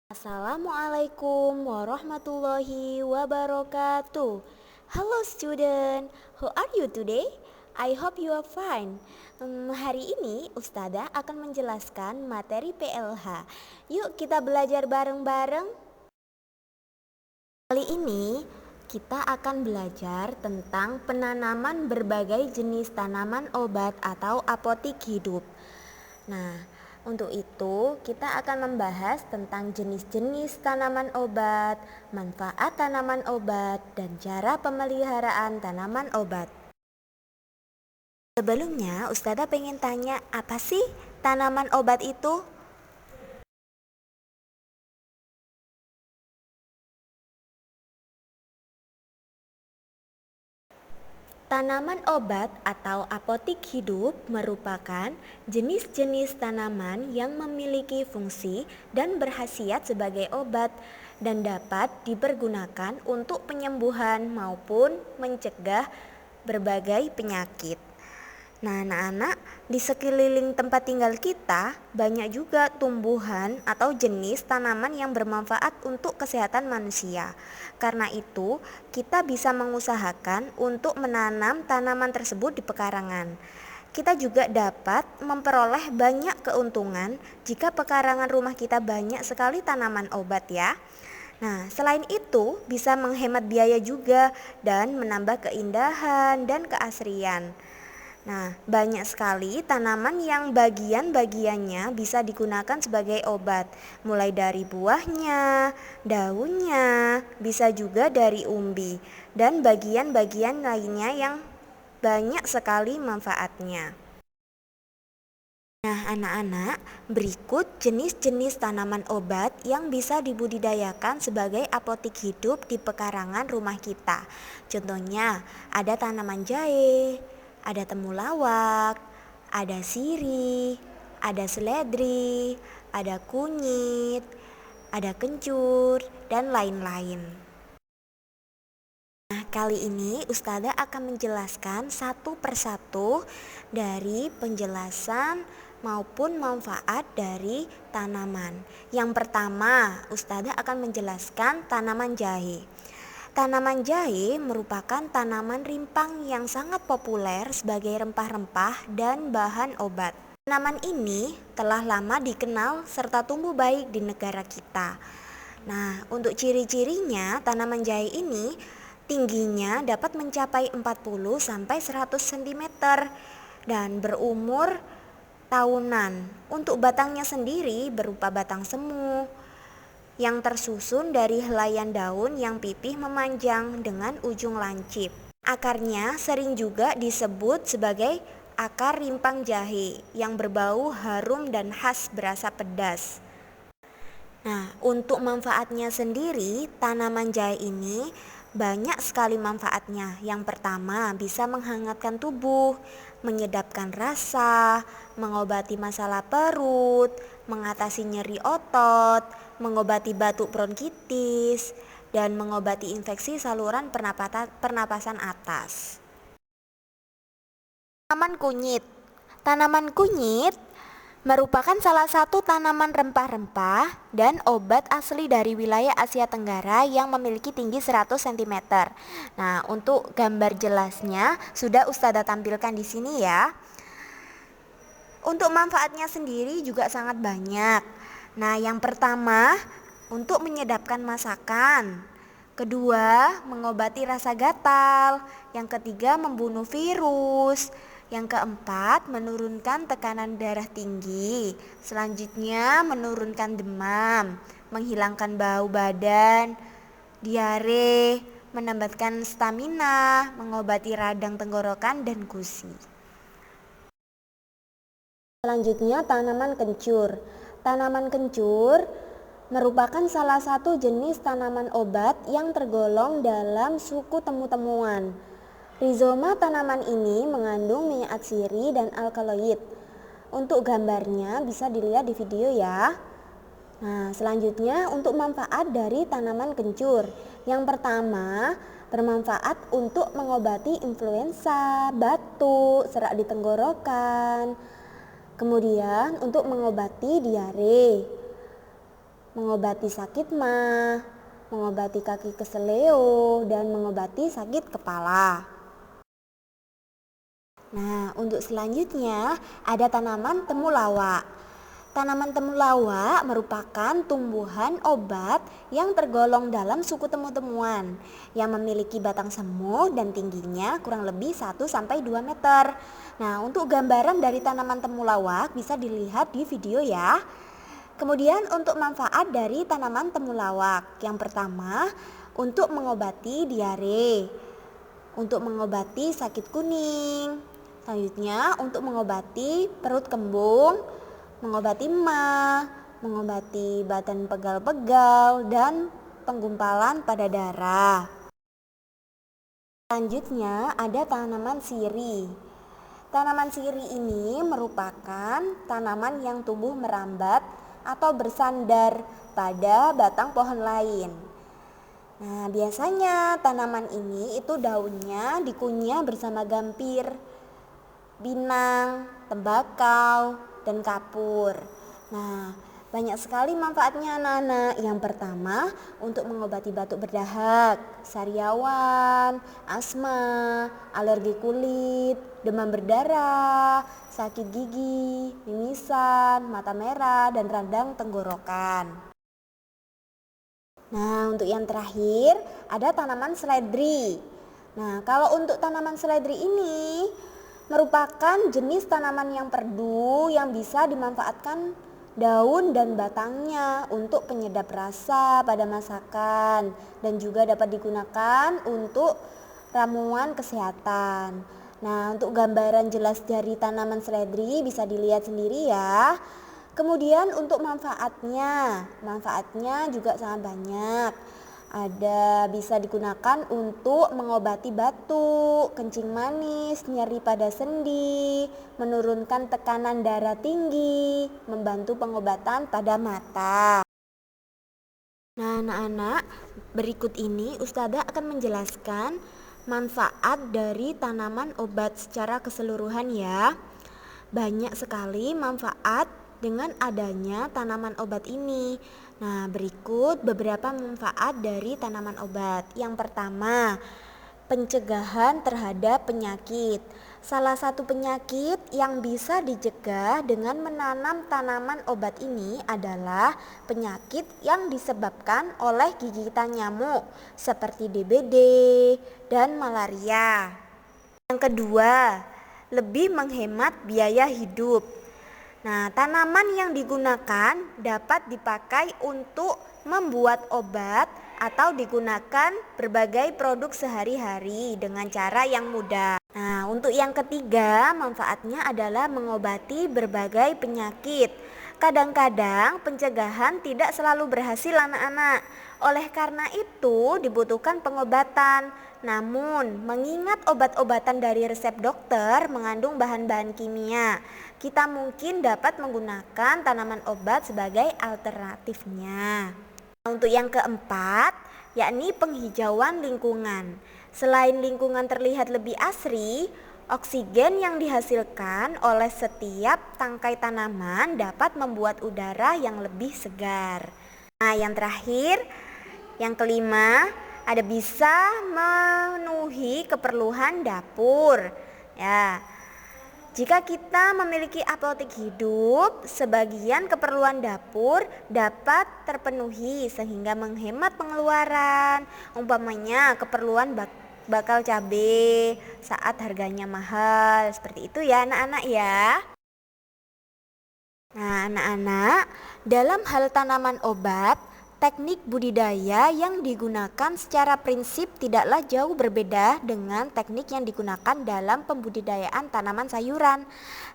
Assalamualaikum warahmatullahi wabarakatuh. Hello student, how are you today? I hope you are fine. Hari ini Ustazah akan menjelaskan materi PLH. Yuk kita belajar bareng-bareng. Kali ini kita akan belajar tentang penanaman berbagai jenis tanaman obat atau apotik hidup. Nah, untuk itu kita akan membahas tentang jenis-jenis tanaman obat, manfaat tanaman obat, dan cara pemeliharaan tanaman obat. Sebelumnya, Ustazah pengen tanya, apa sih tanaman obat itu? Tanaman obat atau apotik hidup merupakan jenis-jenis tanaman yang memiliki fungsi dan berkhasiat sebagai obat dan dapat dipergunakan untuk penyembuhan maupun mencegah berbagai penyakit. Nah, anak-anak, di sekeliling tempat tinggal kita banyak juga tumbuhan atau jenis tanaman yang bermanfaat untuk kesehatan manusia. Karena itu, kita bisa mengusahakan untuk menanam tanaman tersebut di pekarangan. Kita juga dapat memperoleh banyak keuntungan jika pekarangan rumah kita banyak sekali tanaman obat ya. Nah, selain itu bisa menghemat biaya juga dan menambah keindahan dan keasrian. Nah, banyak sekali tanaman yang bagian-bagiannya bisa digunakan sebagai obat, mulai dari buahnya, daunnya, bisa juga dari umbi, dan bagian-bagian lainnya yang banyak sekali manfaatnya. Nah, anak-anak, berikut jenis-jenis tanaman obat yang bisa dibudidayakan sebagai apotik hidup di pekarangan rumah kita. Contohnya, ada tanaman jahe, ada temulawak, ada sirih, ada seledri, ada kunyit, ada kencur, dan lain-lain. Nah, kali ini Ustazah akan menjelaskan satu persatu dari penjelasan maupun manfaat dari tanaman. Yang pertama, Ustazah akan menjelaskan tanaman jahe. Tanaman jahe merupakan tanaman rimpang yang sangat populer sebagai rempah-rempah dan bahan obat. Tanaman ini telah lama dikenal serta tumbuh baik di negara kita. Nah, untuk ciri-cirinya, tanaman jahe ini tingginya dapat mencapai 40 sampai 100 cm dan berumur tahunan. Untuk batangnya sendiri berupa batang semu yang tersusun dari helaian daun yang pipih memanjang dengan ujung lancip. Akarnya sering juga disebut sebagai akar rimpang jahe yang berbau harum dan khas berasa pedas. Nah, untuk manfaatnya sendiri, tanaman jahe ini banyak sekali manfaatnya. Yang pertama, bisa menghangatkan tubuh, menyedapkan rasa, mengobati masalah perut, mengatasi nyeri otot, mengobati batuk bronkitis, dan mengobati infeksi saluran pernapasan atas. Tanaman kunyit. Tanaman kunyit merupakan salah satu tanaman rempah-rempah dan obat asli dari wilayah Asia Tenggara yang memiliki tinggi 100 cm. Nah, untuk gambar jelasnya sudah Ustazah tampilkan di sini ya. Untuk manfaatnya sendiri juga sangat banyak. Nah, yang pertama untuk menyedapkan masakan. Kedua, mengobati rasa gatal. Yang ketiga, membunuh virus. Yang keempat, menurunkan tekanan darah tinggi. Selanjutnya, menurunkan demam, menghilangkan bau badan, diare, menambahkan stamina, mengobati radang tenggorokan dan gusi. Selanjutnya, tanaman kencur. Tanaman kencur merupakan salah satu jenis tanaman obat yang tergolong dalam suku temu-temuan. Rizoma tanaman ini mengandung minyak atsiri dan alkaloid. Untuk gambarnya bisa dilihat di video ya. Nah, selanjutnya untuk manfaat dari tanaman kencur. Yang pertama, bermanfaat untuk mengobati influenza, batuk, serak di tenggorokan. Kemudian untuk mengobati diare, mengobati sakit mah, mengobati kaki keseleo, dan mengobati sakit kepala. Nah, untuk selanjutnya ada tanaman temulawak. Tanaman temulawak merupakan tumbuhan obat yang tergolong dalam suku temu-temuan yang memiliki batang semu dan tingginya kurang lebih 1-2 meter. Nah, untuk gambaran dari tanaman temulawak bisa dilihat di video ya. Kemudian untuk manfaat dari tanaman temulawak. Yang pertama, untuk mengobati diare, untuk mengobati sakit kuning. Selanjutnya untuk mengobati perut kembung, mengobati emah, mengobati badan pegal-pegal dan penggumpalan pada darah. Selanjutnya ada tanaman sirih. Tanaman sirih ini merupakan tanaman yang tumbuh merambat atau bersandar pada batang pohon lain. Nah, biasanya tanaman ini itu daunnya dikunyah bersama gampir, binang, tembakau, dan kapur. Nah, banyak sekali manfaatnya anak-anak. Yang pertama, untuk mengobati batuk berdahak, sariawan, asma, alergi kulit, demam berdarah, sakit gigi, mimisan, mata merah, dan radang tenggorokan. Nah, untuk yang terakhir ada tanaman seledri. Nah, kalau untuk tanaman seledri ini merupakan jenis tanaman yang perdu yang bisa dimanfaatkan daun dan batangnya untuk penyedap rasa pada masakan dan juga dapat digunakan untuk ramuan kesehatan. Nah, untuk gambaran jelas dari tanaman seledri bisa dilihat sendiri ya. Kemudian untuk manfaatnya juga sangat banyak. Ada bisa digunakan untuk mengobati batuk, kencing manis, nyeri pada sendi, menurunkan tekanan darah tinggi, membantu pengobatan pada mata. Nah, anak-anak, berikut ini Ustazah akan menjelaskan manfaat dari tanaman obat secara keseluruhan ya. Banyak sekali manfaat dengan adanya tanaman obat ini. Nah, berikut beberapa manfaat dari tanaman obat. Yang pertama, pencegahan terhadap penyakit. Salah satu penyakit yang bisa dicegah dengan menanam tanaman obat ini adalah penyakit yang disebabkan oleh gigitan nyamuk seperti DBD dan malaria. Yang kedua, lebih menghemat biaya hidup. Nah, tanaman yang digunakan dapat dipakai untuk membuat obat atau digunakan berbagai produk sehari-hari dengan cara yang mudah. Nah, untuk yang ketiga, manfaatnya adalah mengobati berbagai penyakit. Kadang-kadang pencegahan tidak selalu berhasil anak-anak. Oleh karena itu dibutuhkan pengobatan. Namun, mengingat obat-obatan dari resep dokter mengandung bahan-bahan kimia, kita mungkin dapat menggunakan tanaman obat sebagai alternatifnya. Untuk yang keempat, yakni penghijauan lingkungan. Selain lingkungan terlihat lebih asri, oksigen yang dihasilkan oleh setiap tangkai tanaman dapat membuat udara yang lebih segar. Nah, yang terakhir, yang kelima, ada bisa memenuhi keperluan dapur. Ya. Jika kita memiliki apotek hidup, sebagian keperluan dapur dapat terpenuhi sehingga menghemat pengeluaran. Umpamanya keperluan bakal cabai saat harganya mahal. Seperti itu ya anak-anak ya. Nah, anak-anak, dalam hal tanaman obat, teknik budidaya yang digunakan secara prinsip tidaklah jauh berbeda dengan teknik yang digunakan dalam pembudidayaan tanaman sayuran.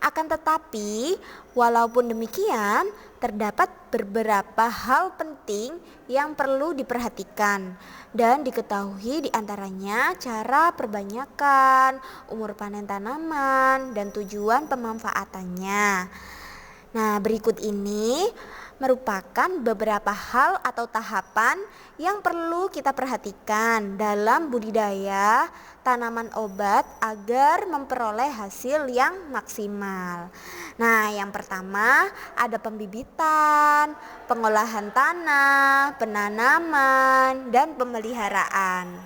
Akan tetapi, walaupun demikian, terdapat beberapa hal penting yang perlu diperhatikan dan diketahui diantaranya cara perbanyakan, umur panen tanaman, dan tujuan pemanfaatannya. Nah, berikut ini merupakan beberapa hal atau tahapan yang perlu kita perhatikan dalam budidaya tanaman obat agar memperoleh hasil yang maksimal. Nah, yang pertama ada pembibitan, pengolahan tanah, penanaman, dan pemeliharaan.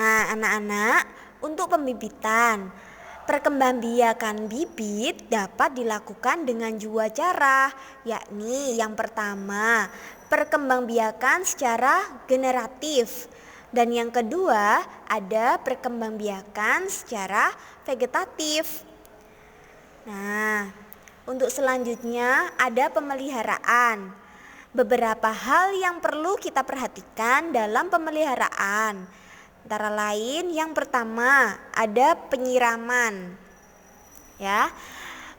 Nah, anak-anak, untuk pembibitan, perkembangbiakan bibit dapat dilakukan dengan dua cara, yakni yang pertama, perkembangbiakan secara generatif, dan yang kedua, ada perkembangbiakan secara vegetatif. Nah, untuk selanjutnya ada pemeliharaan. Beberapa hal yang perlu kita perhatikan dalam pemeliharaan. Antara lain yang pertama ada penyiraman. Ya.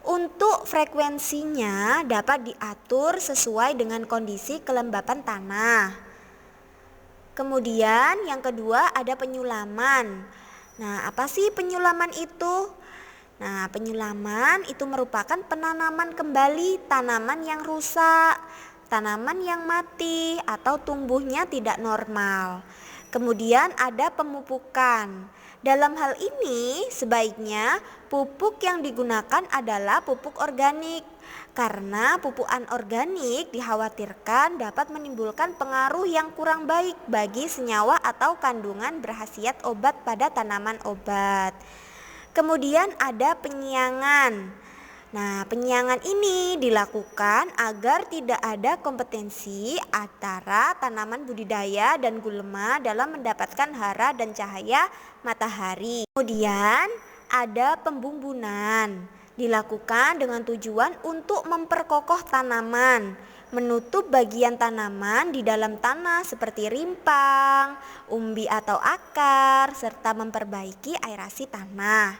Untuk frekuensinya dapat diatur sesuai dengan kondisi kelembapan tanah. Kemudian yang kedua ada penyulaman. Nah, apa sih penyulaman itu? Nah, penyulaman itu merupakan penanaman kembali tanaman yang rusak, tanaman yang mati atau tumbuhnya tidak normal. Kemudian ada pemupukan. Dalam hal ini sebaiknya pupuk yang digunakan adalah pupuk organik, karena pupuk anorganik dikhawatirkan dapat menimbulkan pengaruh yang kurang baik bagi senyawa atau kandungan berkhasiat obat pada tanaman obat. Kemudian ada penyiangan. Nah, penyiangan ini dilakukan agar tidak ada kompetensi antara tanaman budidaya dan gulma dalam mendapatkan hara dan cahaya matahari. Kemudian ada pembumbunan. Dilakukan dengan tujuan untuk memperkokoh tanaman, menutup bagian tanaman di dalam tanah seperti rimpang, umbi atau akar, serta memperbaiki aerasi tanah.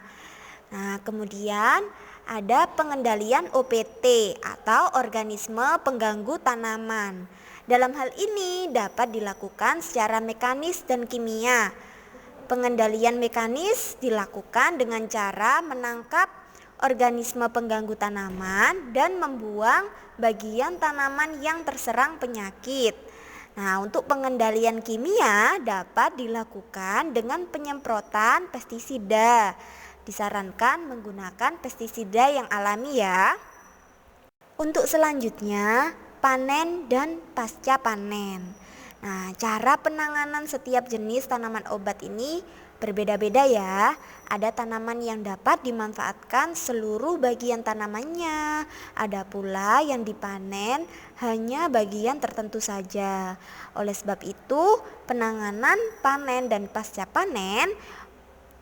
Nah, kemudian ada pengendalian OPT atau organisme pengganggu tanaman. Dalam hal ini dapat dilakukan secara mekanis dan kimia. Pengendalian mekanis dilakukan dengan cara menangkap organisme pengganggu tanaman dan membuang bagian tanaman yang terserang penyakit. Nah, untuk pengendalian kimia dapat dilakukan dengan penyemprotan pestisida. Disarankan menggunakan pestisida yang alami ya. Untuk selanjutnya, panen dan pasca panen. Nah, cara penanganan setiap jenis tanaman obat ini berbeda-beda ya. Ada tanaman yang dapat dimanfaatkan seluruh bagian tanamannya. Ada pula yang dipanen hanya bagian tertentu saja. Oleh sebab itu, penanganan panen dan pasca panen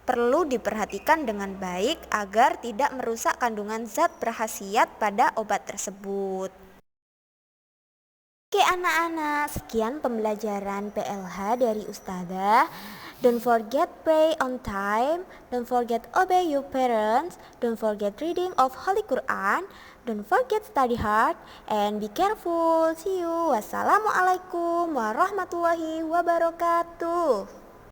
perlu diperhatikan dengan baik agar tidak merusak kandungan zat berkhasiat pada obat tersebut. Oke anak-anak, sekian pembelajaran PLH dari Ustazah. Don't forget pray on time, don't forget obey your parents, don't forget reading of Holy Quran, don't forget study hard, and be careful. See you. Wassalamualaikum warahmatullahi wabarakatuh.